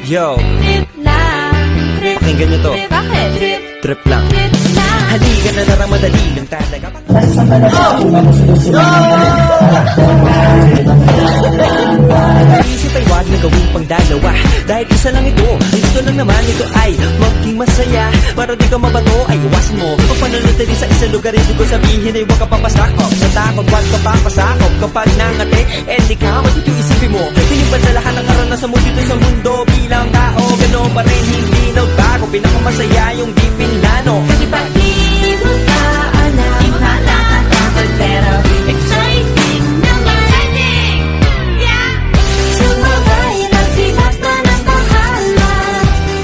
Yo, Trip lang, trip, pakinggan nyo to. trip, bakit? Trip, Trip lang. trip lang. Halika na narang madali lang talaga. Isip ay wag na gawing pang dalawa. Dahil isa lang ito, ang gusto lang naman ito ay maging masaya. Para di ka mabato ay iwasan mo. Pag pananatili sa isang lugar, hindi ko sabihin ay huwag ka papasakop. Sa takot, wag ka papasakop. Kapag nangate, di ka matuto isipin mo. Tinipan sa lahat ng karanasan mo dito sa mundo. Bilang tao, gano'n pa rin hindi nagbago. Pinakamasaya yung di pinlano. Kasi pag di mo ka alam, di mo nakakatakot, pero exciting naman. Exciting! Yeah! Sumabay lang si Batman ang bahala.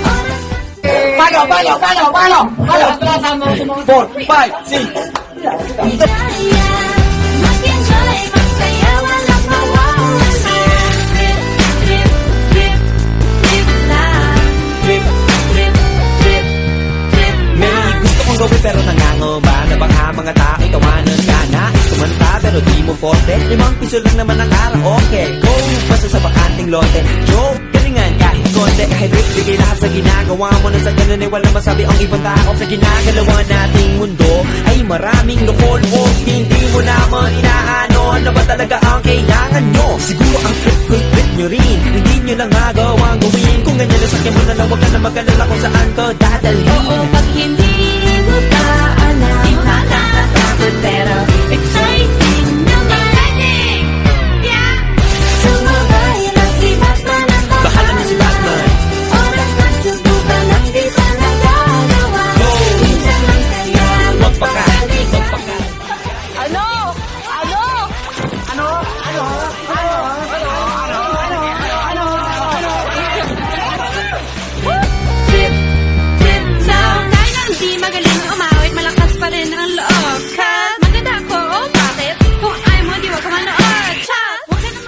Oras 4, 5, 6. Kaya mag-enjoy, magsaya, walang mawawala. Trip, trip, trip, trip lang. Trip, trip, trip, trip May lang. gusto kong gawin pero nangangamba na baka mga tao tawanan ka na. Kumanta pero di mo forte. 5 piso lang naman ang karaoke. Go, basta sa bakanting lote. Joke, galingan kahit konti. Kahit rich, bigay lahat sa ginagawa mo. Na sa ganun ay walang masabi ang ibang tao. Sa ginagalawa nating mundo ay maraming loko-loko. Hindi mo naman inaano. Ano ba talaga ang kailangan nyo? Siguro ang trip nyo rin. Hindi nyo lang magawang gawin. Kung ganyan na sakyan mo na lang, wag ka na mag-alala kung saan to dadalhin. Oo, pag hindi mo ka alam, di mo nakakatakot, pero exciting naman. Exciting! Yeah! Sumabay lang si Batman ang Bahala na si Batman. Oras na subukan ang di pa nagagawa. Go! Minsan lang kaya Magpaka. Ano? Ano? Trip, trip lang. Kahit na hindi magaling umawit, malakas pa rin ang loob. Kat, maganda ako, oh bakit? Kung ayaw mo, di wag ka manood. Chat, huwag ka na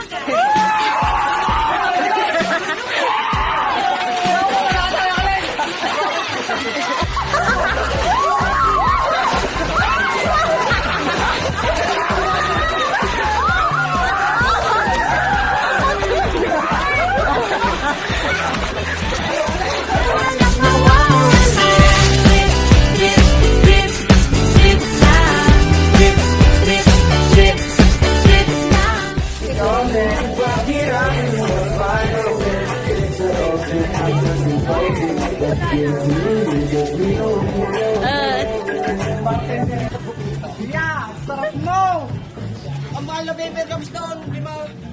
Yeah, sarap mo! Ang mahal na paper cups doon, 5